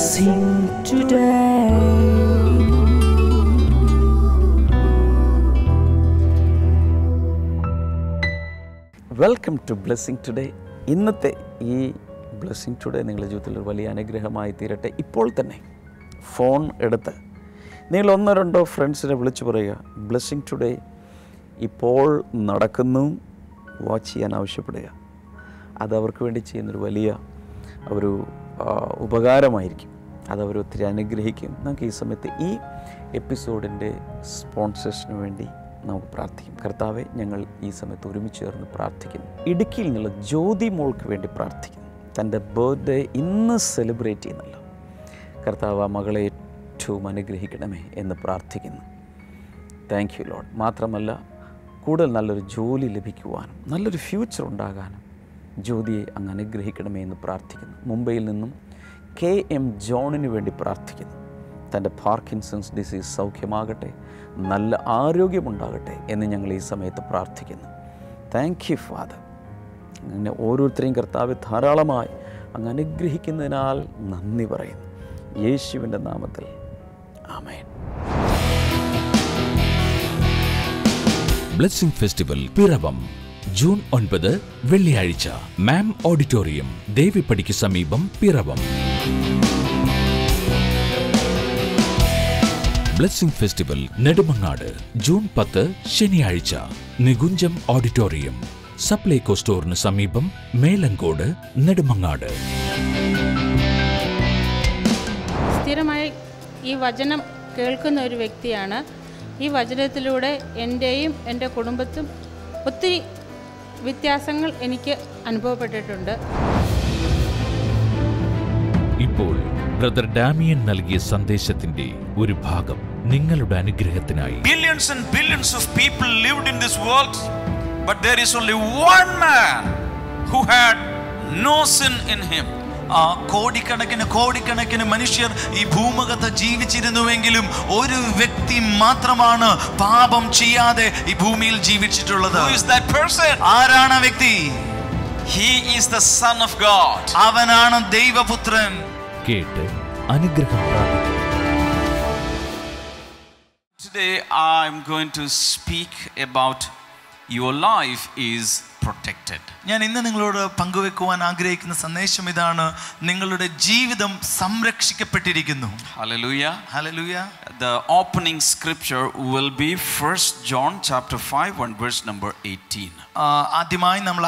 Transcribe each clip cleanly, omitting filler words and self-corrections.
blessing today. Welcome to blessing today. ഇന്നത്തെ ഈ blessing today നിങ്ങളുടെ ജീവിതത്തിൽ ഒരു വലിയ അനുഗ്രഹമായി തീരട്ടെ. ഇപ്പോൾ തന്നെ ഫോൺ എടുത്ത് നിങ്ങൾ 1-2 ഫ്രണ്ട്സിനെ വിളിച്ചു പറയുക, ബ്ലെസ്സിങ് ടുഡേ ഇപ്പോൾ നടക്കുന്നു, വാച്ച് ചെയ്യാൻ ആവശ്യപ്പെടുക. അത് അവർക്ക് വേണ്ടി ചെയ്യുന്നൊരു വലിയ ഒരു ഉപകാരമായിരിക്കും. അതവർ ഒത്തിരി അനുഗ്രഹിക്കും. നമുക്ക് ഈ സമയത്ത് ഈ എപ്പിസോഡിൻ്റെ സ്പോൺസേഴ്സിന് വേണ്ടി നമുക്ക് പ്രാർത്ഥിക്കും. കർത്താവെ, ഞങ്ങൾ ഈ സമയത്ത് ഒരുമിച്ച് ചേർന്ന് പ്രാർത്ഥിക്കുന്നു. ഇടുക്കിയിൽ നിന്നുള്ള ജ്യോതി മോൾക്ക് വേണ്ടി പ്രാർത്ഥിക്കുന്നു. തൻ്റെ ബർത്ത്ഡേ ഇന്ന് സെലിബ്രേറ്റ് ചെയ്യുന്നല്ലോ. കർത്താവ് ആ മകളെ ഏറ്റവും അനുഗ്രഹിക്കണമേ എന്ന് പ്രാർത്ഥിക്കുന്നു. Thank you Lord. മാത്രമല്ല, കൂടുതൽ നല്ലൊരു ജോലി ലഭിക്കുവാനും നല്ലൊരു ഫ്യൂച്ചർ ഉണ്ടാകാനും ജ്യോതിയെ അങ്ങ് അനുഗ്രഹിക്കണമേ എന്ന് പ്രാർത്ഥിക്കുന്നു. മുംബൈയിൽ നിന്നും KM ജോണിന് വേണ്ടി പ്രാർത്ഥിക്കുന്നു. തൻ്റെ പാർക്കിൻസൺസ് ഡിസീസ് സൗഖ്യമാകട്ടെ, നല്ല ആരോഗ്യമുണ്ടാകട്ടെ എന്ന് ഞങ്ങൾ ഈ സമയത്ത് പ്രാർത്ഥിക്കുന്നു. Thank you father. അങ്ങനെ ഓരോരുത്തരെയും കർത്താവ് ധാരാളമായി അങ്ങ് അനുഗ്രഹിക്കുന്നതിനാൽ നന്ദി പറയുന്നു. യേശുവിൻ്റെ നാമത്തിൽ ആമേൻ. ബ്ലെസ്സിംഗ് ഫെസ്റ്റിവൽ പിറവം ജൂൺ 9 വെള്ളിയാഴ്ച, മാം ഓഡിറ്റോറിയം, ദേവിപ്പടിക്ക് സമീപം, Piravom. Blessing festival Nedumangad June 10 ശനിയാഴ്ച, നികുഞ്ചം ഓഡിറ്റോറിയം, സപ്ലൈകോ സ്റ്റോറിന് സമീപം, മേലങ്കോട്, നെടുമങ്ങാട്. സ്ഥിരമായി ഈ വചനം കേൾക്കുന്ന ഒരു വ്യക്തിയാണ്. ഈ വചനത്തിലൂടെ എൻ്റെയും എൻ്റെ കുടുംബത്തും ഒത്തിരി വ്യത്യാസങ്ങൾ എനിക്ക് അനുഭവപ്പെട്ടിട്ടുണ്ട്. ഇപ്പോൾ ബ്രദർ ഡാമിയൻ നൽകിയ സന്ദേശത്തിന്റെ ഒരു ഭാഗം നിങ്ങളുടെ അനുഗ്രഹത്തിനായി. Billions and billions of people lived in this world, but there is only one man who had no sin in him. കോടിക്കണക്കിന് മനുഷ്യർ ഈ ഭൂമുഖത്ത് ജീവിച്ചിരുന്നുവെങ്കിലും ഒരു വ്യക്തി മാത്രമാണ് പാപം ചെയ്യാതെ ഈ ഭൂമിയിൽ ജീവിച്ചിട്ടുള്ളത്. Who is that person? ആരാണ് ആ വ്യക്തി? He is the Son of God. അവനാണ് ദൈവപുത്രൻ. കേട്ട് അനുഗ്രഹം പ്രാപിക്കും. Today I am going to speak about your life is protected. ഞാൻ ഇന്ന് നിങ്ങളോട് പങ്കുവെക്കുവാൻ ആഗ്രഹിക്കുന്ന സന്ദേശം ഇതാണ്: നിങ്ങളുടെ ജീവിതം സംരക്ഷിക്കപ്പെട്ടിരിക്കുന്നു. Hallelujah. Hallelujah. The opening scripture will be 1 John chapter 5 and verse number 18. ആദ്യമായി നമ്മൾ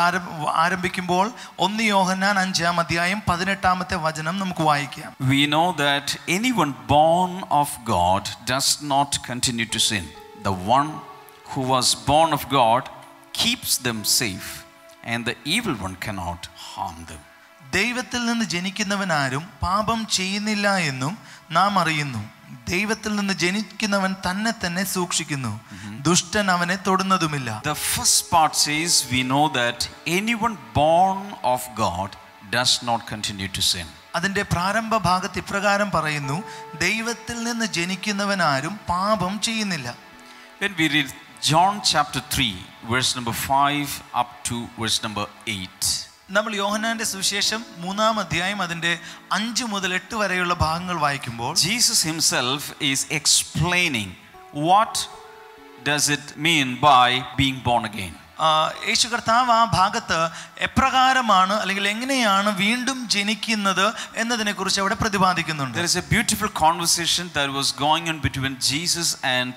ആരംഭിക്കുമ്പോൾ 1 യോഹന്നാൻ 5-ാം അധ്യായം 18-ാമത്തെ വചനം നമുക്ക് വായിക്കാം. We know that anyone born of God does not continue to sin. The one who was born of God keeps them safe, and the evil one cannot harm them. ദൈവത്തിൽ നിന്ന് ജനിക്കുന്നവനാരും പാപം ചെയ്യുന്നില്ല എന്നും നാം അറിയുന്നു. ദൈവത്തിൽ നിന്ന് ജനിക്കുന്നവൻ തന്നെ സൂക്ഷിക്കുന്നു, ദുഷ്ടൻ അവനെ തൊടുന്നതുമില്ല. The first part says we know that anyone born of God does not continue to sin. അതിന്റെ പ്രാരംഭ ഭാഗത്ത് ഇപ്രകാരം പറയുന്നു: ദൈവത്തിൽ നിന്ന് ജനിക്കുന്നവനാരും പാപം ചെയ്യുന്നില്ല. When we read John chapter 3 verse number 5 up to verse number 8, നമ്മൾ യോഹന്നാന്റെ സുവിശേഷം 3-ാം അധ്യായം അതിന്റെ 5 മുതൽ 8 വരെയുള്ള ഭാഗങ്ങൾ വായിക്കുമ്പോൾ Jesus himself is explaining what does it mean by being born again. യേശു കർത്താവ് ആ ഭാഗത്ത് എപ്രകാരമാണ് അല്ലെങ്കിൽ എങ്ങനെയാണ് വീണ്ടും ജനിക്കുന്നത് എന്നതിനെ കുറിച്ച് അവിടെ പ്രതിപാദിക്കുന്നുണ്ട്. There is a beautiful conversation that was going on between Jesus and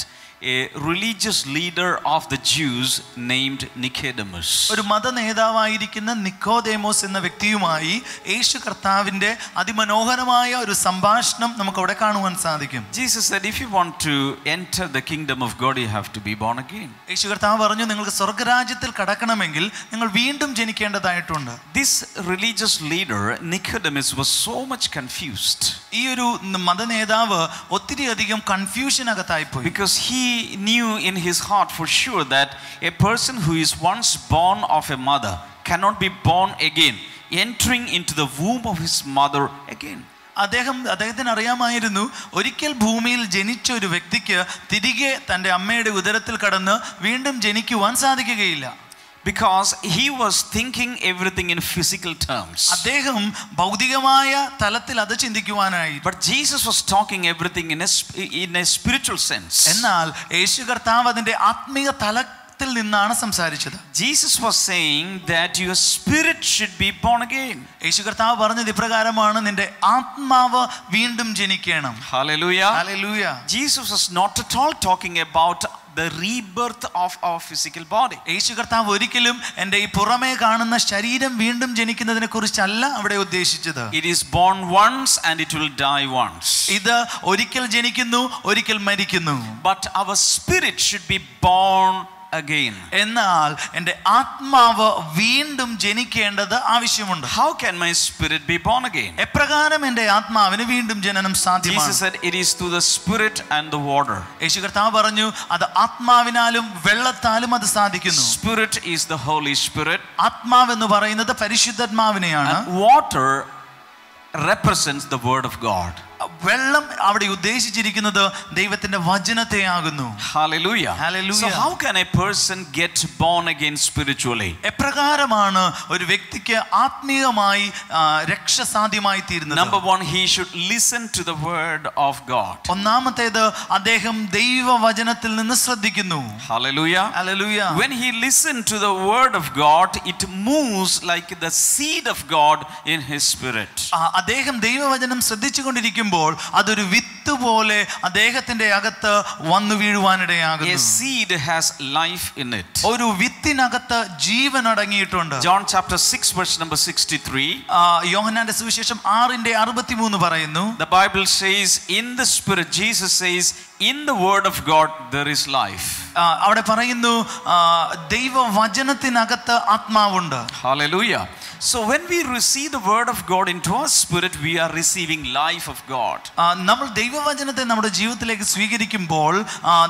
a religious leader of the Jews named Nicodemus. ഒരു മത നേതാവായിരിക്കുന്ന നിക്കോദേമോസ് എന്ന വ്യക്തിയുമായി യേശു കർത്താവിന്റെ അതിമനോഹരമായ ഒരു സംഭാഷണം നമുക്ക് അവിടെ കാണുവാൻ സാധിക്കും. Jesus said, if you want to enter the kingdom of God, you have to be born again. യേശു കർത്താവ് പറഞ്ഞു, നിങ്ങൾക്ക് സ്വർഗ്ഗരാജ്യത്തിൽ കടക്കണമെങ്കിൽ നിങ്ങൾ വീണ്ടും ജനിക്കേണ്ടതായിട്ടുണ്ട്. This religious leader Nicodemus was so much confused. ഈ ഒരു മത നേതാവ് ഒത്തിരി അധികം കൺഫ്യൂഷനകത്തായി പോയി. Because he knew in his heart for sure that a person who is once born of a mother cannot be born again, entering into the womb of his mother again. അദ്ദേഹത്തിന് അറിയാമായിരുന്നു, ഒരിക്കൽ ഭൂമിയിൽ ജനിച്ച ഒരു വ്യക്തിക്ക് തിരികെ തൻ്റെ അമ്മയുടെ ഉദരത്തിൽ കടന്ന് വീണ്ടും ജനിക്കുവാൻ സാധിക്കുകയില്ല. Because he was thinking everything in physical terms. അദ്ദേഹം ഭൗതികമായ തലത്തിൽ അത് ചിന്തിക്കുവാനായി. But Jesus was talking everything in a spiritual sense. എന്നാൽ യേശു കർത്താവ് അതിന്റെ ആത്മീയ തലത്തിൽ നിന്നാണ് സംസാരിച്ചത്. Jesus was saying that your spirit should be born again. യേശു കർത്താവ് പറഞ്ഞത് ഇപ്രകാരമാണ്, നിന്റെ ആത്മാവ് വീണ്ടും ജനിക്കണം. Hallelujah. Hallelujah. Jesus was not at all talking about the rebirth of our physical body. യേശു കർത്താവ് ഒരിക്കലും എൻ്റെ ഈ പുറമേ കാണുന്ന ശരീരം വീണ്ടും ജനിക്കുന്നതിനെ കുറിച്ചല്ല അവിടെ ഉദ്ദേശിച്ചത്. It is born once and it will die once. ഇത് ഒരിക്കൽ ജനിക്കുന്നു, ഒരിക്കൽ മരിക്കുന്നു. But our spirit should be born again. എന്നാൽ എൻ്റെ ആത്മാവ് വീണ്ടും ജനിക്കേണ്ടത് ആവശ്യമുണ്ട്. How can my spirit be born again? എപ്രകാരം എൻ്റെ ആത്മാവിന് വീണ്ടും ജനനം സാധ്യമാണ്? Jesus said it is through the spirit and the water. യേശു കർത്താവ് പറഞ്ഞു, അത് ആത്മാവിനാലും വെള്ളത്താലും അത് സാധിക്കുന്നു. Spirit is the Holy Spirit. ആത്മാവ് എന്ന് പറയുന്നത് പരിശുദ്ധാത്മാവിനെയാണ്. Water represents the word of God. വെള്ളം അവിടെ ഉദ്ദേശിച്ചിരിക്കുന്നത് ദൈവത്തിന്റെ വചനത്തെ ആകുന്നു. Hallelujah. Hallelujah. So how can a person get born again spiritually? എപ്രകാരമാണ് ഒരു വ്യക്തിക്ക് ആത്മീയമായി രക്ഷ സാധ്യമായി തീരുന്നത്? Number one, he should listen to the word of God. ഒന്നാമത്തേത്, അദ്ദേഹം ദൈവവചനത്തിൽ നിന്ന് ശ്രദ്ധിക്കുന്നു. Hallelujah. Hallelujah. When he listened to the word of God, it moves like the seed of God in his spirit. അദ്ദേഹം ദൈവവചനം ശ്രദ്ധിച്ചുകൊണ്ടിരിക്കുമ്പോൾ അതൊരു വിത്ത് പോലെ അദ്ദേഹത്തിന്റെ അകത്ത് വന്നു വീഴുവാനിടയാകുന്നു. A seed has life in it. ഒരു വിത്തിനകത്ത് ജീവൻ അടങ്ങിയിട്ടുണ്ട്. John chapter 6 verse number 63. യോഹന്നാന്റെ സുവിശേഷം 6:63 പറയുന്നു. The Bible says in the spirit, Jesus says in the word of God there is life. അവിടെ പറയുന്നു ദൈവവചനത്തിനകത്ത് ആത്മാവുണ്ട്. Hallelujah. So when we receive the word of God into our spirit, we are receiving life of God. നമ്മൾ ദൈവവചനത്തെ നമ്മുടെ ജീവിതത്തിലേക്ക് സ്വീകരിക്കുമ്പോൾ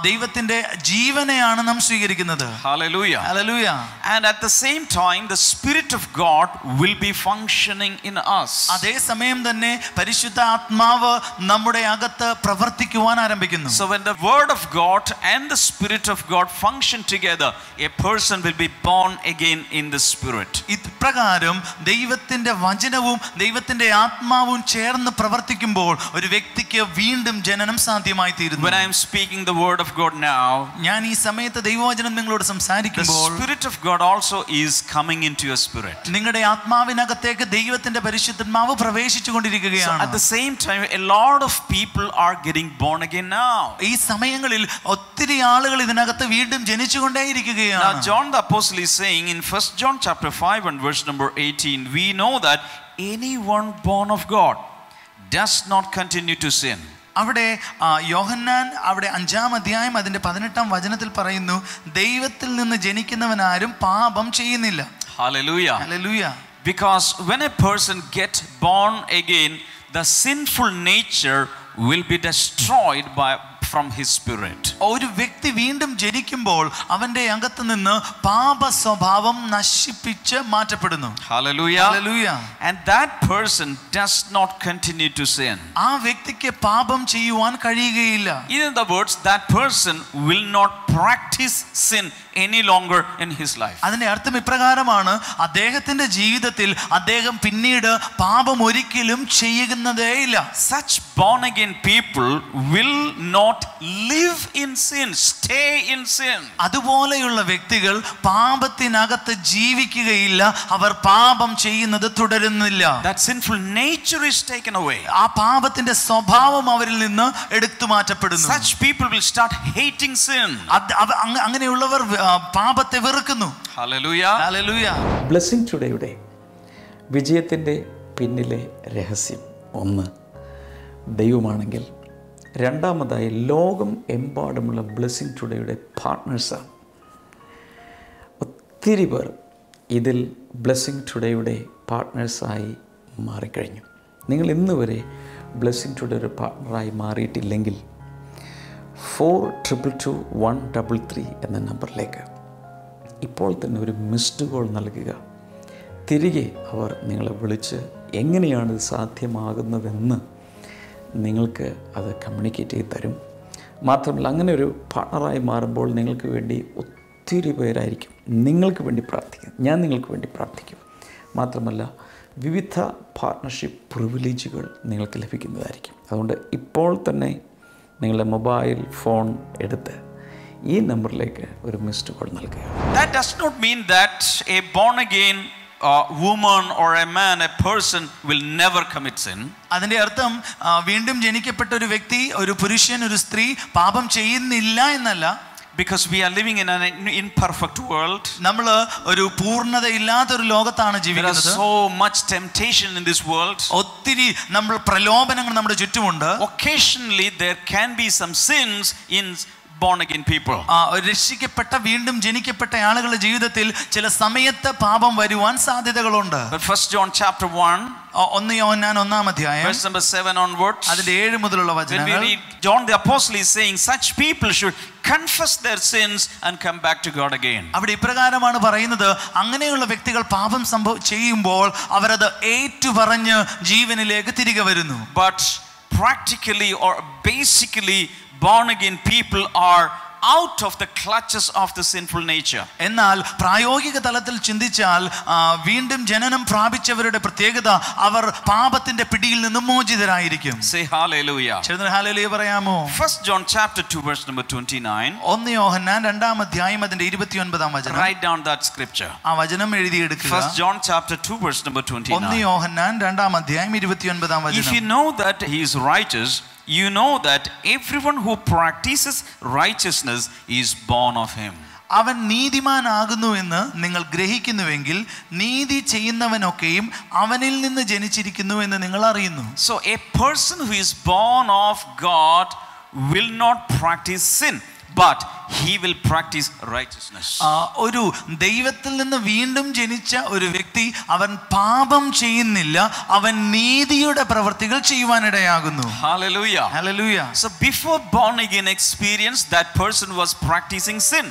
ദൈവത്തിന്റെ ജീവനെയാണ് നാം സ്വീകരിക്കുന്നത്. Hallelujah. Hallelujah. And at the same time the spirit of God will be functioning in us. അതേ സമയം തന്നെ പരിശുദ്ധ ആത്മാവ് നമ്മുടെ അകത്ത് പ്രവർത്തിക്കുവാൻ ആരംഭിക്കുന്നു. So when the word of God and the spirit of God function together, a person will be born again in the spirit. ഇപ്രകാരം ദൈവത്തിന്റെ വചനവും ദൈവത്തിന്റെ ആത്മാവും ചേർന്ന് പ്രവർത്തിക്കുമ്പോൾ ഒരു വ്യക്തിക്ക് വീണ്ടും ജനനം സാധ്യമായി തീരുന്നു. When I am speaking the word of God now, ഞാൻ ഈ സമയത്ത് ദൈവവചനം നിങ്ങളോട് the സംസാരിക്കുമ്പോൾ spirit of God also is coming into your spirit. നിങ്ങളുടെ ആത്മാവിനകത്തേക്ക് ദൈവത്തിന്റെ പരിശുദ്ധാത്മാവ് പ്രവേശിച്ചു So കൊണ്ടിരിക്കുകയാണ്. at the same time a lot of people are getting born again now. ഈ സമയങ്ങളിൽ ഒത്തിരി ആളുകൾ ഇതിനകത്ത് വീണ്ടും ജനിച്ചുകൊണ്ടേയിരിക്കുകയാണ്. Now John the apostle is saying in 1 John chapter 5 and verse number 18, we know that anyone born of God does not continue to sin. അവിടെ യോഹന്നാൻ അവിടെ 5-ാം അധ്യായം അതിന്റെ 18-ാം വചനത്തിൽ പറയുന്നു, ദൈവത്തിൽ നിന്ന് ജനിക്കുന്നവനാരും പാപം ചെയ്യുന്നില്ല. Hallelujah. Hallelujah. Because when a person gets born again, the sinful nature will be destroyed from his spirit. ഒരു വ്യക്തി വീണ്ടും ജനിക്കുമ്പോൾ അവന്റെ അകത്ത് നിന്ന് പാപ സ്വഭാവം നശിപ്പിച്ച് മാറ്റപ്പെടുന്നു. Hallelujah. Hallelujah. And that person does not continue to sin. ആ വ്യക്തിക്ക് പാപം ചെയ്യുവാൻ കഴിയുകയില്ല. In other words, that person will not practice sin any longer in his life. അതിന്റെ അർത്ഥം ഇപ്രകാരമാണ്, അദ്ദേഹത്തിന്റെ ജീവിതത്തിൽ അദ്ദേഹം പിന്നീട് പാപം ഒരിക്കലും ചെയ്യുന്നതേയില്ല. Such born again people will not live in sin, stay in sin. അതുപോലെയുള്ള വ്യക്തികൾ പാപത്തിനകത്ത് ജീവിക്കുകയില്ല, അവർ പാപം ചെയ്യുന്നത് തുടരുന്നില്ല. That sinful nature is taken away. ആ പാപത്തിന്റെ സ്വഭാവം അവരിൽ നിന്ന് എടുത്തു മാറ്റപ്പെടുന്നു. Such people will start hating sin. അങ്ങനെയുള്ളവർ പാപത്തെ വെറുക്കുന്നു. Hallelujah. Hallelujah. ബ്ലെസ്സിംഗ് ടുഡേയുടെ വിജയത്തിൻ്റെ പിന്നിലെ രഹസ്യം ഒന്ന് ദൈവമാണെങ്കിൽ, രണ്ടാമതായി ലോകം എമ്പാടുമുള്ള ബ്ലെസ്സിംഗ് ടുഡേയുടെ പാർട്ട്നേഴ്സാണ്. ഒത്തിരി പേർ ഇതിൽ ബ്ലെസ്സിംഗ് ടുഡേയുടെ പാർട്ട്നേഴ്സായി മാറിക്കഴിഞ്ഞു. നിങ്ങൾ ഇന്ന് വരെ ബ്ലെസ്സിംഗ് ടുഡേ ഒരു പാർട്ട്ണറായി മാറിയിട്ടില്ലെങ്കിൽ 4222-133 എന്ന നമ്പറിലേക്ക് ഇപ്പോൾ തന്നെ ഒരു മിസ്ഡ് കോൾ നൽകുക. തിരികെ അവർ നിങ്ങളെ വിളിച്ച് എങ്ങനെയാണ് ഇത് സാധ്യമാകുന്നതെന്ന് നിങ്ങൾക്ക് അത് കമ്മ്യൂണിക്കേറ്റ് ചെയ്ത് തരും. മാത്രമല്ല, അങ്ങനെ ഒരു പാർട്ണറായി മാറുമ്പോൾ നിങ്ങൾക്ക് വേണ്ടി ഒത്തിരി പേരായിരിക്കും നിങ്ങൾക്ക് വേണ്ടി പ്രാർത്ഥിക്കും. ഞാൻ നിങ്ങൾക്ക് വേണ്ടി പ്രാർത്ഥിക്കും. മാത്രമല്ല വിവിധ പാർട്ട്ണർഷിപ്പ് പ്രിവിലേജുകൾ നിങ്ങൾക്ക് ലഭിക്കുന്നതായിരിക്കും. അതുകൊണ്ട് ഇപ്പോൾ തന്നെ നിങ്ങളുടെ മൊബൈൽ ഫോൺ എടുത്ത് ഈ നമ്പറിലേക്ക് ഒരു മിസ്ഡ് കോൾ നൽകുക. That does not mean that a born again woman or a man, a person will never commit sin. അതിന്റെ അർത്ഥം വീണ്ടും ജനിക്കപ്പെട്ട ഒരു വ്യക്തി, ഒരു പുരുഷൻ, ഒരു സ്ത്രീ പാപം ചെയ്യുന്നില്ല എന്നല്ല. Because we are living in an imperfect world. നമ്മൾ ഒരു പൂർണ്ണതയില്ലാത്ത ഒരു ലോകത്താണ് ജീവിക്കുന്നത്. There is so much temptation in this world. ഒത്തിരി നമ്മൾ പ്രലോഭനങ്ങൾ നമ്മുടെ ചുറ്റുമുണ്ട്. Occasionally there can be some sins in born again people. രക്ഷിക്കപ്പെട്ട വീണ്ടും ജനിക്കപ്പെട്ട ആളുകളുടെ ജീവിതത്തിൽ ചില സമയത്ത് പാപം വരുവാൻ സാധ്യതകളുണ്ട്. But 1 John chapter 1, 1 യോഹന്നാൻ 1-ാം അധ്യായം verse number 7 onwards, അതിന്റെ 7 മുതലുള്ള when വചനങ്ങൾ, we read, John the apostle is saying such people should confess their sins and come back to God again. അവിടെ ഇപ്രകാരമാണ് പറയുന്നത്, അങ്ങനെയുള്ള വ്യക്തികൾ പാപം ചെയ്യുമ്പോൾ അവരത് ഏറ്റുപറഞ്ഞ് ജീവനിലേക്ക് തിരികെ വരുന്നു. But practically or basically born again people are out of the clutches of the sinful nature. എന്നാൽ പ്രായോഗിക തലത്തിൽ ചിന്തിച്ചാൽ വീണ്ടും ജനനം പ്രാപിച്ചവരുടെ പ്രത്യേകത അവർ പാപത്തിന്റെ പിടിയിൽ നിന്ന് മോചിതരായിരിക്കും. Say hallelujah. ചേർന്ന് ഹല്ലേലൂയ പറയാമോ? 1 John chapter 2 verse number 29. 1 യോഹന്നാൻ 2-ാം അധ്യായം അതിന്റെ 29-ാം വചനം. Write down that scripture. ആ വചനം എഴുതി എടുക്കുക. 1 John chapter 2 verse number 29. 1 യോഹന്നാൻ 2-ാം അധ്യായം 29-ാം വചനം. If you know that he is righteous, you know that everyone who practices righteousness is born of him. അവൻ നീതിമാനാകുന്നു എന്ന് നിങ്ങൾ ഗ്രഹിക്കുന്നുവെങ്കിൽ നീതി ചെയ്യുന്നവനൊക്കെയും അവനിൽ നിന്ന് ജനിച്ചിരിക്കുന്നു എന്ന് നിങ്ങൾ അറിയുന്നു. So a person who is born of God will not practice sin, but he will practice righteousness. ഒരു ദൈവത്തിൽ നിന്ന് വീണ്ടും ജനിച്ച ഒരു വ്യക്തി അവൻ പാപം ചെയ്യുന്നില്ല, അവൻ നീതിയുടെ പ്രവൃത്തികൾ ചെയ്യുവാനിടയാകുന്നു. Hallelujah. Hallelujah. So before born again experience, that person was practicing sin.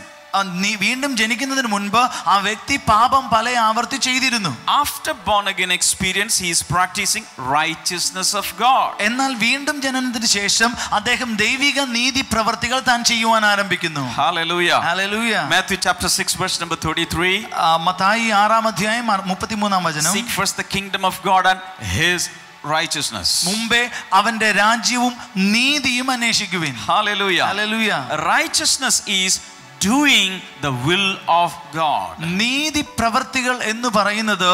വീണ്ടും ജനിക്കുന്നതിന് മുൻപ് ആ വ്യക്തി പാപം പല ആവർത്തി ചെയ്തിരുന്നു. After born again experience, he is practicing righteousness of God. എന്നാൽ വീണ്ടും ജനനത്തിന് ശേഷം അദ്ദേഹം ദൈവിക നീതി പ്രവർത്തികൾ താൻ ചെയ്യുവാൻ ആരംഭിക്കുന്നു. Hallelujah. Hallelujah. Matthew chapter 6 verse number 33. Mathai 6-ാം അധ്യായം 33-ാം വചനം. Seek first the kingdom of God and his righteousness. മുമ്പേ അവന്റെ രാജ്യവും നീതിയും അന്വേഷിക്കുവിൻ. Hallelujah. Hallelujah. Righteousness is doing the will of God. നീതി പ്രവർത്തികൾ എന്ന് പറയുന്നത്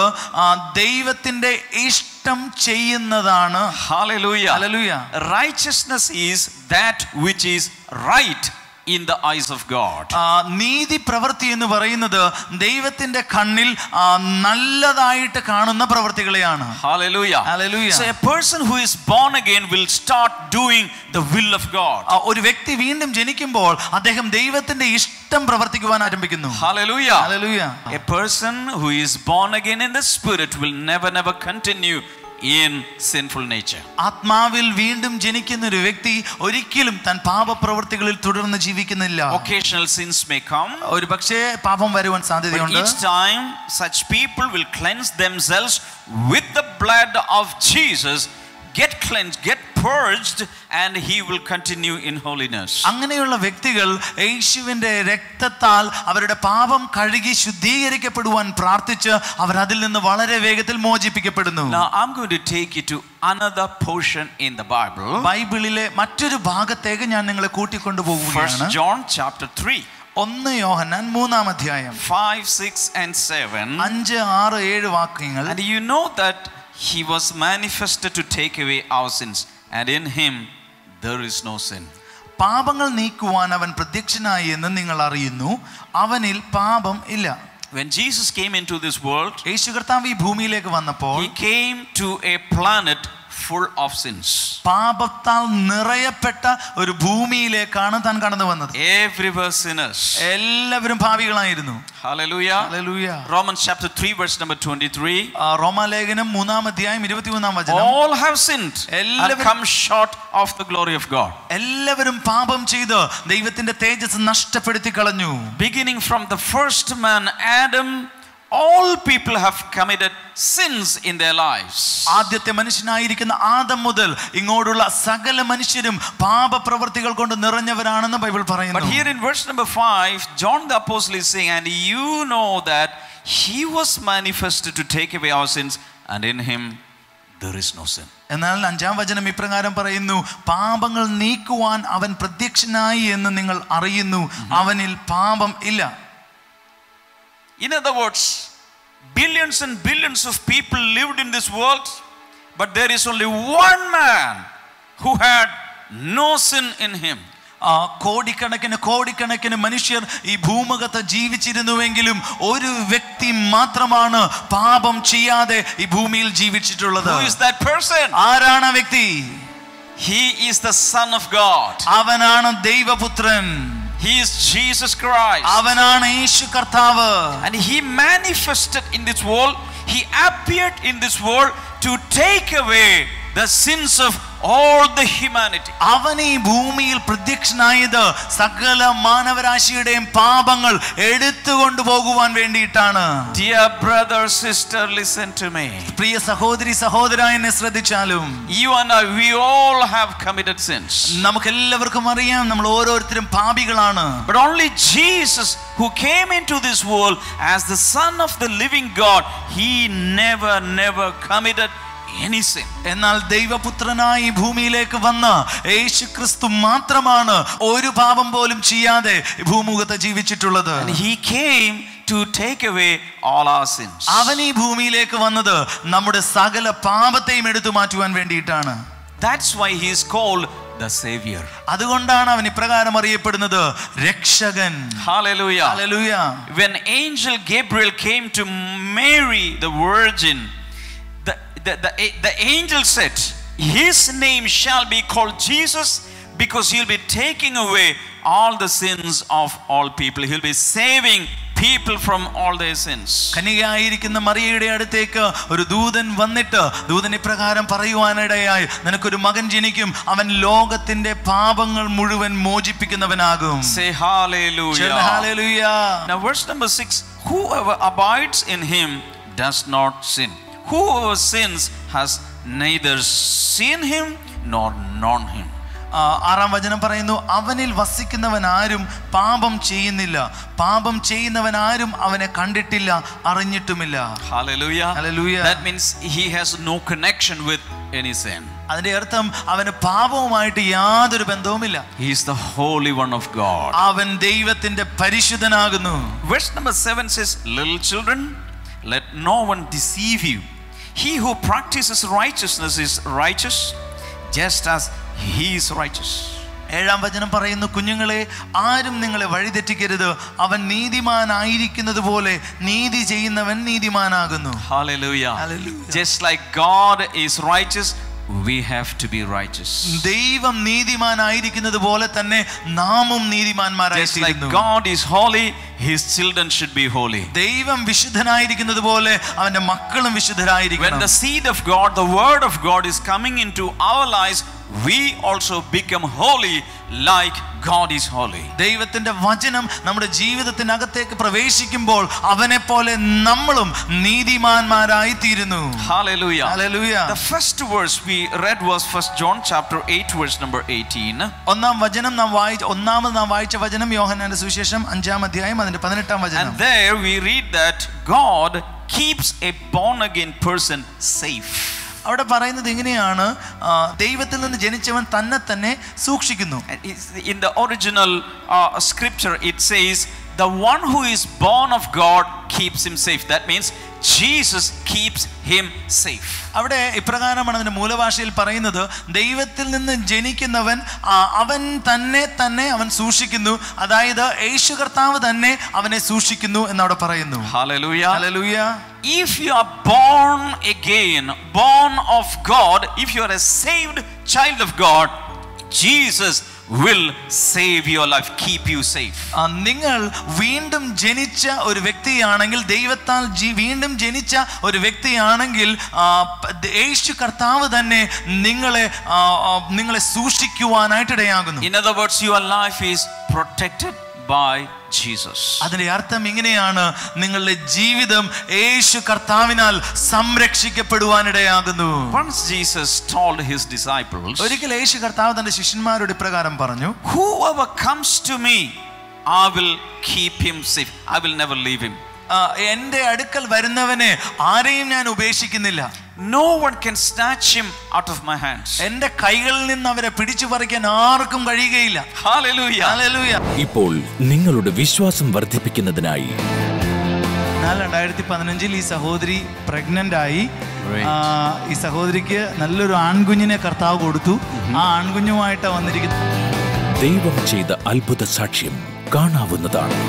ദൈവത്തിന്റെ ഇഷ്ടം ചെയ്യുന്നതാണ്. Hallelujah. Hallelujah. Righteousness is that which is right in the eyes of God. നീതി പ്രവൃത്തി എന്ന് പറയുന്നത് ദൈവത്തിന്റെ കണ്ണിൽ നല്ലതായിട്ട് കാണുന്ന പ്രവൃത്തികളെയാണ്. Hallelujah. Hallelujah. So a person who is born again will start doing the will of God. ഒരു വ്യക്തി വീണ്ടും ജനിക്കുമ്പോൾ അദ്ദേഹം ദൈവത്തിന്റെ ഇഷ്ടം പ്രവർത്തിക്കുവാൻ ആരംഭിക്കുന്നു. Hallelujah. Hallelujah. A person who is born again in the spirit will never continue in sinful nature. ആത്മാവിൽ വീണ്ടും ജനിക്കുന്ന ഒരു വ്യക്തി ഒരിക്കലും തൻ പാപപ്രവൃത്തികളിൽ തുടർന്ന് ജീവിക്കുന്നില്ല. Occasional sins may come. ഒരു പക്ഷേ പാപം വരുവാൻ സാധ്യതയുണ്ട്. Each time such people will cleanse themselves with the blood of Jesus, get cleansed, get purged, and he will continue in holiness. അങ്ങനെയുള്ള വ്യക്തികൾ യേശുവിന്റെ രക്തത്താൽ അവരുടെ പാപം കഴുകി ശുദ്ധീകരിക്കപ്പെടുവാൻ പ്രാർത്ഥിച്ച് അവർ അതിൽ നിന്ന് വളരെ വേഗത്തിൽ മോചിപ്പിക്കപ്പെടുന്നു. Now I'm going to take you to another portion in the Bible. ബൈബിളിലെ മറ്റൊരു ഭാഗത്തേക്ക് ഞാൻ നിങ്ങളെ കൂട്ടിക്കൊണ്ടുപോകുകയാണ്. 1 John chapter 3. 1 യോഹന്നാൻ 3-ാം അധ്യായം 5, 6 and 7. 5, 6, 7 വാക്യങ്ങൾ. And you know that he was manifested to take away our sins, and in him there is no sin. പാപങ്ങൾ നീക്കുവാൻ അവൻ പ്രത്യക്ഷനായി എന്ന് നിങ്ങൾ അറിയുന്നു, അവനിൽ പാപം ഇല്ല. When Jesus came into this world, യേശു കർത്താവ് ഈ ഭൂമിയിലേക്ക് വന്നപ്പോൾ he came to a planet full of sins. പാപത്താൽ നിറയപ്പെട്ട ഒരു ഭൂമിയിലേക്കാണ് താൻ കടന്നു വന്നത്. Everywhere sinners. എല്ലാവരും പാപികളായിരുന്നു. Hallelujah. Hallelujah. Romans chapter 3 verse number 23. റോമാലേഖനം 3-ാം അധ്യായം 23-ാം വചനം. All have sinned and come short of the glory of God. എല്ലാവരും പാപം ചെയ്ത് ദൈവത്തിന്റെ തേജസ്സ് നഷ്ടപ്പെടുത്തി കളഞ്ഞു. Beginning from the first man Adam all people have committed sins in their lives. ആദ്യത്തെ മനുഷ്യനായിരിക്കുന്ന ആദം മുതൽ ഇങ്ങോട്ടുള്ള സകല മനുഷ്യരും പാപപ്രവൃത്തികൾ കൊണ്ട് നിറഞ്ഞവരാണെന്ന് ബൈബിൾ പറയുന്നു. But here in verse number 5, John the apostle is saying, and you know that he was manifested to take away our sins, and in him there is no sin. എന്നാൽ 5-ാം വചനം ഇപ്രകാരം പറയുന്നു, പാപങ്ങൾ നീക്കുവാൻ അവൻ പ്രത്യക്ഷനായി എന്ന് നിങ്ങൾ അറിയുന്നു, അവനിൽ പാപം ഇല്ല. In other words, billions and billions of people lived in this world, but there is only one man who had no sin in him. കോടിക്കണക്കിന് മനുഷ്യർ ഈ ഭൂമുഖത്ത് ജീവിച്ചിരുന്നുവെങ്കിലും ഒരു വ്യക്തി മാത്രമാണ് പാപം ചെയ്യാതെ ഈ ഭൂമിയിൽ ജീവിച്ചിട്ടുള്ളത്. Who is that person? ആരാണ് ആ വ്യക്തി? He is the Son of God. അവനാണ് ദൈവപുത്രൻ. He is Jesus Christ. അവനാണ് യേശു കർത്താവ്. And he manifested in this world. He appeared in this world to take away the sins of all the humanity. അവൻ ഈ ഭൂമിയിൽ പ്രത്യക്ഷനായത് സകല മാനവരാശിയുടെയും പാപങ്ങൾ എടുത്തുകൊണ്ട് പോകുവാൻ വേണ്ടിയിട്ടാണ്. Dear brother, sister, listen to me. പ്രിയ സഹോദരി സഹോദരാ, എന്നെ ശ്രദ്ധിച്ചാലും, you and I, we all have committed sins. നമുക്കെല്ലാവർക്കും അറിയാം നമ്മൾ ഓരോരുത്തരും പാപികളാണ്. But only Jesus, who came into this world as the Son of the living God, he never committed any sin. എന്നാൽ ദൈവപുത്രനായി ഭൂമിയിലേക്ക് വന്ന യേശുക്രിസ്തു മാത്രമാണ് ഒരു പാപം പോലും ചെയ്യാതെ ഭൂമുഖത്ത് ജീവിച്ചിട്ടുള്ളത്. And he came to take away all our sins. അവൻ ഈ ഭൂമിയിലേക്ക് വന്നത് നമ്മുടെ സകല പാപത്തെയും എടുത്തു മാറ്റുവാൻ വേണ്ടിയിട്ടാണ്. That's why he is called the Savior. അതുകൊണ്ടാണ് അവൻ ഇപ്രകാരം അറിയപ്പെടുന്നത് രക്ഷകൻ. Hallelujah. Hallelujah. When angel Gabriel came to Mary the virgin, the angel said, his name shall be called Jesus, because he'll be taking away all the sins of all people. He'll be saving people from all their sins. കന്യകയായിരിക്കുന്ന മറിയയുടെ അടുത്തേക്ക് ഒരു ദൂതൻ വന്നിട്ട് ദൂതൻ ഇപ്രകാരം പറയുവാനിടയായി, നിനക്കൊരു മകൻ ജനിക്കും, അവൻ ലോകത്തിന്റെ പാപങ്ങൾ മുഴുവൻ മോചിപ്പിക്കുന്നവനാകും. Say hallelujah. Hallelujah. Now verse number 6, whoever abides in him does not sin. Whoever sins has neither seen him nor known him. 6-ാം വചനം പറയുന്നു, അവനിൽ വസിക്കുന്നവൻ ആരും പാപം ചെയ്യുന്നില്ല, പാപം ചെയ്യുന്നവൻ ആരും അവനെ കണ്ടിട്ടില്ല, അറിഞ്ഞിട്ടുമില്ല. Hallelujah. Hallelujah. That means he has no connection with any sin. അതിന്റെ അർത്ഥം അവന് പാപവുമായിട്ട് യാതൊരു ബന്ധവുമില്ല. He is the Holy One of God. അവൻ ദൈവത്തിന്റെ പരിശുദ്ധനാകുന്നു. Verse number 7 says, little children, let no one deceive you. He who practices righteousness is righteous, just as he is righteous. 7-ാം വചനം പറയുന്നു, കുഞ്ഞുങ്ങളെ, ആരും നിങ്ങളെ വഴിതെറ്റിക്കരുത്, അവൻ നീതിമാനായിരിക്കുന്നത് പോലെ നീതി ചെയ്യുന്നവൻ നീതിമാനാകുന്നു. Hallelujah. Hallelujah. Just like God is righteous, we have to be righteous. ദൈവം നീതിമാനായിരിക്കുന്നത് പോലെ തന്നെ നാമും നീതിമാന്മാരായി Just like തീരുന്നു. God is holy, his children should be holy. ദൈവം വിശുദ്ധനായിരിക്കുന്നത് പോലെ അവന്റെ മക്കളും When വിശുദ്ധരായിരിക്കണം. the seed of God, the word of God is coming into our lives, we also become holy like God is holy. ദൈവത്തിന്റെ വചനം നമ്മുടെ ജീവിതത്തിനകത്തേക്ക് പ്രവേശിക്കുമ്പോൾ അവനെ പോലെ നമ്മളും നീതിമാന്മാരായി തീരുന്നു. Hallelujah. Hallelujah. The first verse we read was 1 John chapter 8 verse number 18. ഒന്നാമത് നാം വായിച്ച വചനം യോഹന്നാന്റെ സുവിശേഷം 5-ാം അധ്യായം അതിന്റെ 18-ാം വചനം. And there we read that God keeps a born again person safe. അവിടെ പറയുന്നത് ഇങ്ങനെയാണ്, ദൈവത്തിൽ നിന്ന് ജനിച്ചവൻ തന്നെ തന്നെ സൂക്ഷിക്കുന്നു. In the original scripture it says, the one who is born of God keeps him safe. That means Jesus keeps him safe. അവിടെ ഇപ്രകാരമാണ് അതിന്റെ മൂലഭാഷയിൽ പറയുന്നത്, ദൈവത്തിൽ നിന്ന് ജനിക്കുന്നവൻ അവൻ തന്നെ അവൻ സൂക്ഷിക്കുന്നു, അതായത് യേശു കർത്താവ് തന്നെ അവനെ സൂക്ഷിക്കുന്നു എന്നവിടെ പറയുന്നു. Hallelujah. Hallelujah. If you are born again, born of God, if you are a saved child of God, Jesus will save your life, keep you safe. നിങ്ങൾ വീണ്ടും ജനിച്ച ഒരു വ്യക്തിയാണെങ്കിൽ, ദൈവത്താൽ വീണ്ടും ജനിച്ച ഒരു വ്യക്തിയാണെങ്കിൽ, യേശു കർത്താവ് തന്നെ നിങ്ങളെ സൂക്ഷിക്കുവാനായിട്ട് ഇടയാകുന്നു. In other words, your life is protected by Jesus. അതിന്റെ അർത്ഥം ഇങ്ങനെയാണ്, നിങ്ങളുടെ ജീവിതം യേശു കർത്താവിനാൽ സംരക്ഷിക്കപ്പെടുവാനിടയാകുന്നു. Once Jesus told his disciples, ഒരിക്കൽ യേശു കർത്താവ് തന്റെ ശിഷ്യന്മാരോട് ഇപ്രകാരം പറഞ്ഞു, whoever comes to me, I will keep him safe. I will never leave him. എന്റെ അടുക്കൽ വരുന്നവനെ ആരെയും ഞാൻ ഉപേക്ഷിക്കുന്നില്ല. No one can snatch him out of my hands. എന്റെ കൈകളിൽ നിന്ന് അവരെ പിടിച്ചു പറിക്കാൻ ആർക്കും കഴിയുകയില്ല. Hallelujah. ഹല്ലേലൂയ. ഇപ്പോൾ നിങ്ങളുടെ വിശ്വാസം വർദ്ധിപ്പിക്കുന്നതിനായി 2015 ഈ സഹോദരി പ്രഗ്നന്റ് ആയി. ഈ സഹോദരിക്ക് നല്ലൊരു ആൺകുഞ്ഞിനെ കർത്താവ് കൊടുത്തു. ആ ആൺകുഞ്ഞുമായിട്ടാണ് വന്നിരിക്കുന്നത്. ദൈവം ചെയ്ത അത്ഭുത സാക്ഷ്യം കാണാവുന്നതാണ്.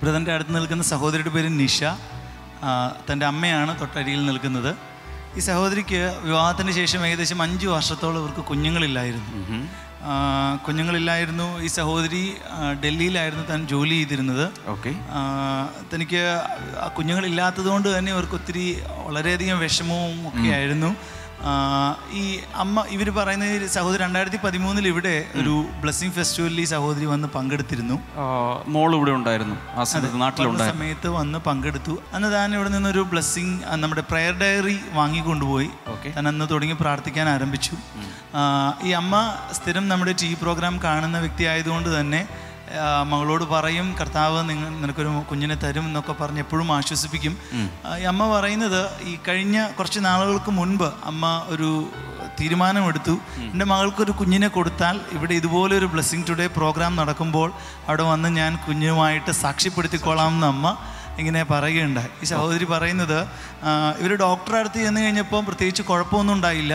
ബ്രദറിൻ്റെ അടുത്ത് നിൽക്കുന്ന സഹോദരിയുടെ പേര് നിഷ. തൻ്റെ അമ്മയാണ് തൊട്ടരികിൽ നിൽക്കുന്നത്. ഈ സഹോദരിക്ക് വിവാഹത്തിന് ശേഷം ഏകദേശം 5 വർഷത്തോളം ഇവർക്ക് കുഞ്ഞുങ്ങളില്ലായിരുന്നു. ഈ സഹോദരി ഡൽഹിയിലായിരുന്നു താൻ ജോലി ചെയ്തിരുന്നത്. തനിക്ക് ആ കുഞ്ഞുങ്ങളില്ലാത്തത് കൊണ്ട് തന്നെ ഇവർക്ക് ഒത്തിരി വളരെയധികം വിഷമവും ഒക്കെ ആയിരുന്നു. ഈ അമ്മ ഇവർ പറയുന്ന സഹോദരി 2013 ഇവിടെ ഒരു ബ്ലെസ്സിങ് ഫെസ്റ്റിവലിൽ ഈ സഹോദരി വന്ന് പങ്കെടുത്തിരുന്നു. മോൾ ഇവിടെ ഉണ്ടായിരുന്നു, സമയത്ത് വന്ന് പങ്കെടുത്തു. അന്ന് താൻ ഇവിടെ നിന്നൊരു ബ്ലെസ്സിങ് നമ്മുടെ പ്രയർ ഡയറി വാങ്ങിക്കൊണ്ടുപോയി. താൻ അന്ന് തുടങ്ങി പ്രാർത്ഥിക്കാൻ ആരംഭിച്ചു. ഈ അമ്മ സ്ഥിരം നമ്മുടെ TV പ്രോഗ്രാം കാണുന്ന വ്യക്തി ആയതുകൊണ്ട് തന്നെ മകളോട് പറയും, കർത്താവ് നിനക്കൊരു കുഞ്ഞിനെ തരും എന്നൊക്കെ പറഞ്ഞ് എപ്പോഴും ആശ്വസിപ്പിക്കും. ഈ അമ്മ പറയുന്നത്, ഈ കഴിഞ്ഞ കുറച്ച് നാളുകൾക്ക് മുൻപ് അമ്മ ഒരു തീരുമാനമെടുത്തു, എൻ്റെ മകൾക്കൊരു കുഞ്ഞിനെ കൊടുത്താൽ ഇവിടെ ഇതുപോലെ ഒരു ബ്ലെസ്സിങ് ടുഡേ പ്രോഗ്രാം നടക്കുമ്പോൾ അവിടെ വന്ന് ഞാൻ കുഞ്ഞുമായിട്ട് സാക്ഷ്യപ്പെടുത്തിക്കോളാം എന്ന് അമ്മ ഇങ്ങനെ പറയുകയുണ്ടായി. ഈ സഹോദരി പറയുന്നത്, ഇവർ ഡോക്ടറെ അടുത്ത് ചെന്ന് കഴിഞ്ഞപ്പോൾ പ്രത്യേകിച്ച് കുഴപ്പമൊന്നും ഉണ്ടായില്ല,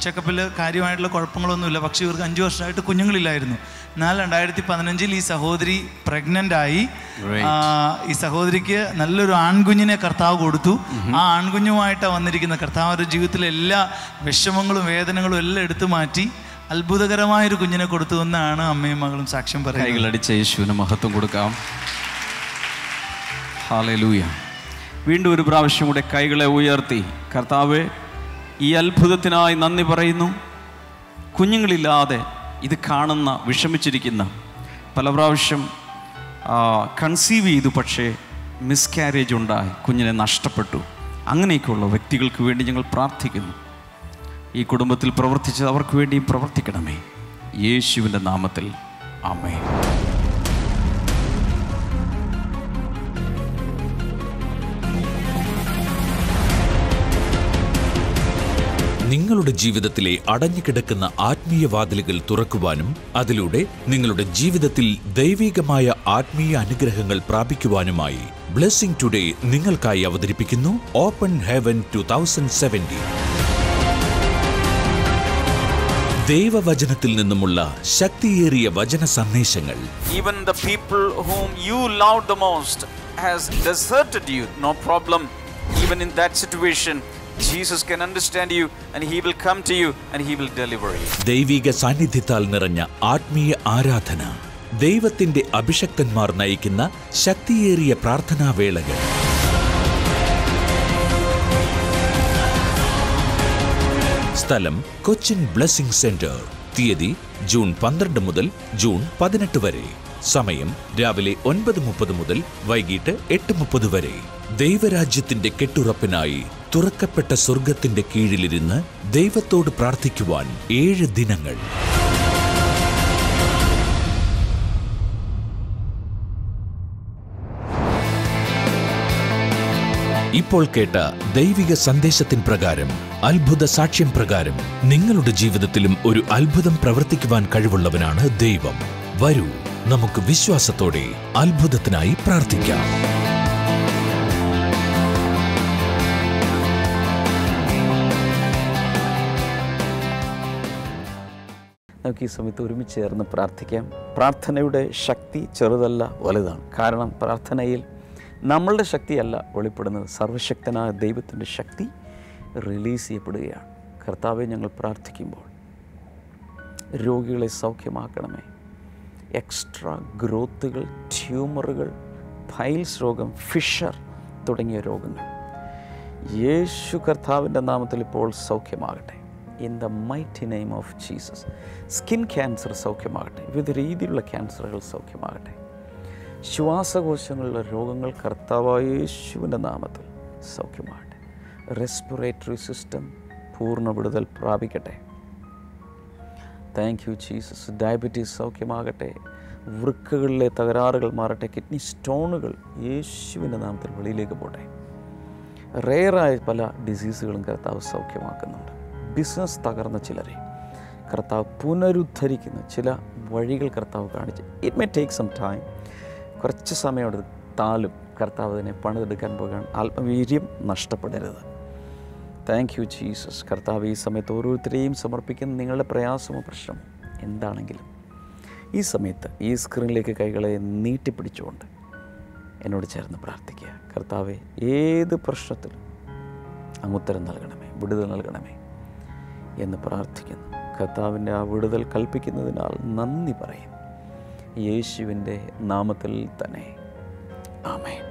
ചെക്കപ്പിൽ കാര്യമായിട്ടുള്ള കുഴപ്പങ്ങളൊന്നുമില്ല. പക്ഷേ ഇവർക്ക് 5 വർഷമായിട്ട് കുഞ്ഞുങ്ങളില്ലായിരുന്നു. എന്നാൽ 2015 ഈ സഹോദരി പ്രഗ്നന്റ് ആയി. ഈ സഹോദരിക്ക് നല്ലൊരു ആൺകുഞ്ഞിനെ കർത്താവ് കൊടുത്തു. ആ ആൺകുഞ്ഞുമായിട്ടാണ് വന്നിരിക്കുന്ന. കർത്താവ് അവരുടെ ജീവിതത്തിലെ എല്ലാ വിഷമങ്ങളും വേദനകളും എല്ലാം എടുത്തു മാറ്റി അത്ഭുതകരമായൊരു കുഞ്ഞിനെ കൊടുത്തു എന്നാണ് അമ്മയും മകളും സാക്ഷ്യം പറയുന്നത്. കൈകളടിച്ച യേശുവിന് മഹത്വം കൊടുക്കാം. ഹല്ലേലൂയ. വീണ്ടും ഒരു പ്രാവശ്യം കൂടെ കൈകളെ ഉയർത്തി, കർത്താവേ, ഈ അത്ഭുതത്തിനായി നന്ദി പറയുന്നു. കുഞ്ഞുങ്ങളില്ലാതെ ഇത് കാണുന്ന വിഷമിച്ചിരിക്കുന്ന, പല പ്രാവശ്യം കൺസീവ് ചെയ്തു പക്ഷേ മിസ്കാരേജ് ഉണ്ടായി, കുഞ്ഞിനെ നഷ്ടപ്പെട്ടു, അങ്ങനെയൊക്കെയുള്ള വ്യക്തികൾക്ക് വേണ്ടി ഞങ്ങൾ പ്രാർത്ഥിക്കുന്നു. ഈ കുടുംബത്തിൽ പ്രവർത്തിച്ചത് അവർക്ക് വേണ്ടിയും പ്രവർത്തിക്കണമേ, യേശുവിൻ്റെ നാമത്തിൽ ആമേൻ. നിങ്ങളുടെ ജീവിതത്തിലെ അടഞ്ഞുകിടക്കുന്ന ആത്മീയ വാതിലുകൾ തുറക്കുവാനും അതിലൂടെ നിങ്ങളുടെ ജീവിതത്തിൽ ദൈവികമായ ആത്മീയ അനുഗ്രഹങ്ങൾ പ്രാപിക്കുവാനുമായി ബ്ലെസ്സിംഗ് ടുഡേ നിങ്ങൾക്കായി അവതരിപ്പിക്കുന്നു ഓപ്പൺ ഹെവൻ 2017. ദൈവവചനത്തിൽ നിന്നുമുള്ള ശക്തിയേറിയ വചന സന്ദേശങ്ങൾ. Even the people whom you love the most has deserted you. No problem. Even in that situation, Jesus can understand you and he will come to you and he will deliver you. ദൈവിക സാന്നിധ്യത്താൽ നിറഞ്ഞ ആത്മീയ ആരാധന, ദൈവത്തിന്റെ അഭിഷക്തന്മാർ നയിക്കുന്ന ശക്തിയേറിയ പ്രാർത്ഥനാവേളകൾ. സ്ഥലം Cochin blessing centre. തീയതി June 12 മുതൽ ജൂൺ 18 വരെ. സമയം രാവിലെ 9:30 മുതൽ വൈകിട്ട് 8:30 വരെ. ദൈവരാജ്യത്തിന്റെ കെട്ടുറപ്പിനായി തുറക്കപ്പെട്ട സ്വർഗത്തിന്റെ കീഴിലിരുന്ന് ദൈവത്തോട് പ്രാർത്ഥിക്കുവാൻ 7 ദിനങ്ങൾ. ഇപ്പോൾ കേട്ട ദൈവിക സന്ദേശത്തിൻ പ്രകാരം, അത്ഭുത സാക്ഷ്യം പ്രകാരം നിങ്ങളുടെ ജീവിതത്തിലും ഒരു അത്ഭുതം പ്രവർത്തിക്കുവാൻ കഴിവുള്ളവനാണ് ദൈവം. വരൂ, നമുക്ക് വിശ്വാസത്തോടെ അത്ഭുതത്തിനായി പ്രാർത്ഥിക്കാം. നമുക്ക് ഈ സമയത്ത് ഒരുമിച്ച് ചേർന്ന് പ്രാർത്ഥിക്കാം. പ്രാർത്ഥനയുടെ ശക്തി ചെറുതല്ല, വലുതാണ്. കാരണം പ്രാർത്ഥനയിൽ നമ്മളുടെ ശക്തിയല്ല വെളിപ്പെടുന്നത്, സർവശക്തനായ ദൈവത്തിൻ്റെ ശക്തി റിലീസ് ചെയ്യപ്പെടുകയാണ്. കർത്താവെ, ഞങ്ങൾ പ്രാർത്ഥിക്കുമ്പോൾ രോഗികളെ സൗഖ്യമാക്കണമേ. എക്സ്ട്രാ ഗ്രോത്തുകൾ, ട്യൂമറുകൾ, പൈൽസ് രോഗം, ഫിഷർ തുടങ്ങിയ രോഗങ്ങൾ യേശു കർത്താവിൻ്റെ നാമത്തിൽ ഇപ്പോൾ സൗഖ്യമാകട്ടെ. In the mighty name of Jesus. Skin cancer സൗഖ്യമാകട്ടെ. വിവിധ രീതിയിലുള്ള ക്യാൻസറുകൾ സൗഖ്യമാകട്ടെ. ശ്വാസകോശങ്ങളിലെ രോഗങ്ങൾ കർത്താവായ യേശുവിൻ്റെ നാമത്തിൽ സൗഖ്യമാകട്ടെ. റെസ്പിറേറ്ററി സിസ്റ്റം പൂർണ്ണ വിടുതൽ പ്രാപിക്കട്ടെ. Thank you Jesus. ഡയബറ്റീസ് സൗഖ്യമാകട്ടെ. വൃക്കകളിലെ തകരാറുകൾ മാറട്ടെ. കിഡ്നി സ്റ്റോണുകൾ യേശുവിൻ്റെ നാമത്തിൽ വെളിയിലേക്ക് പോട്ടെ. റെയറായ പല ഡിസീസുകളും കർത്താവ് സൗഖ്യമാക്കുന്നുണ്ട്. ബിസിനസ് തകർന്ന ചിലരെ കർത്താവ് പുനരുദ്ധരിക്കുന്ന ചില വഴികൾ കർത്താവ് കാണിച്ച്. It may take some time. കുറച്ച് സമയം എടുത്താലും കർത്താവ് അതിനെ പണിതെടുക്കാൻ പോകുകയാണ്. ആത്മവീര്യം നഷ്ടപ്പെടരുത്. Thank you Jesus. കർത്താവ് ഈ സമയത്ത് ഓരോരുത്തരെയും സമർപ്പിക്കുന്ന നിങ്ങളുടെ പ്രയാസമോ പ്രശ്നമോ എന്താണെങ്കിലും ഈ സമയത്ത് ഈ സ്ക്രീനിലേക്ക് കൈകളെ നീട്ടിപ്പിടിച്ചുകൊണ്ട് എന്നോട് ചേർന്ന് പ്രാർത്ഥിക്കുക. കർത്താവെ, ഏത് പ്രശ്നത്തിലും അങ്ങ് ഉത്തരം നൽകണമേ, വിടുതൽ നൽകണമേ എന്ന് പ്രാർത്ഥിക്കുന്നു. കർത്താവിൻ്റെ ആ വിടുതൽ കൽപ്പിക്കുന്നതിനാൽ നന്ദി പറയും. യേശുവിൻ്റെ നാമത്തിൽ തന്നെ ആമേൻ.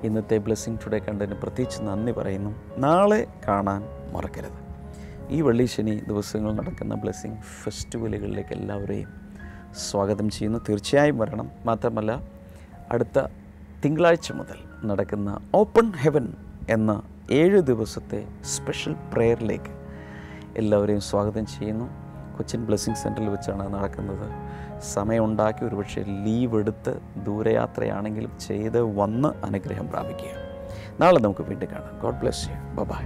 ഇന്നത്തെ ബ്ലെസ്സിങ് ടുഡേ കണ്ടതിന് പ്രത്യേകിച്ച് നന്ദി പറയുന്നു. നാളെ കാണാൻ മറക്കരുത്. ഈ വെള്ളി ശനി ദിവസങ്ങളിൽ നടക്കുന്ന ബ്ലെസ്സിങ് ഫെസ്റ്റിവലുകളിലേക്ക് എല്ലാവരെയും സ്വാഗതം ചെയ്യുന്നു. തീർച്ചയായും വരണം. മാത്രമല്ല, അടുത്ത തിങ്കളാഴ്ച മുതൽ നടക്കുന്ന ഓപ്പൺ ഹെവൻ എന്ന 7 ദിവസത്തെ സ്പെഷ്യൽ പ്രെയറിലേക്ക് എല്ലാവരെയും സ്വാഗതം ചെയ്യുന്നു. കൊച്ചിൻ ബ്ലെസ്സിങ് സെൻറ്ററിൽ വെച്ചാണ് നടക്കുന്നത്. സമയമുണ്ടാക്കി ഒരുപക്ഷെ ലീവ് എടുത്ത് ദൂരയാത്രയാണെങ്കിലും ചെയ്ത് വന്ന് അനുഗ്രഹം പ്രാപിക്കുക. നാളെ നമുക്ക് വീണ്ടും കാണാം. God bless you. Bye.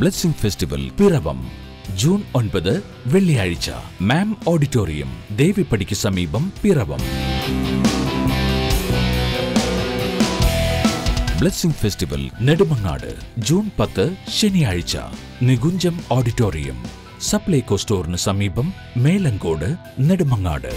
Blessing festival Piravom June 9 വെള്ളിയാഴ്ച, മാം ഓഡിറ്റോറിയം, ദേവിപ്പടിക്ക് സമീപം, Piravom. Blessing festival Nedumangad June 10 ശനിയാഴ്ച, നികുഞ്ചം ഓഡിറ്റോറിയം, സപ്ലൈകോ സ്റ്റോറിന് സമീപം, മേലങ്കോട്, നെടുമങ്ങാട്.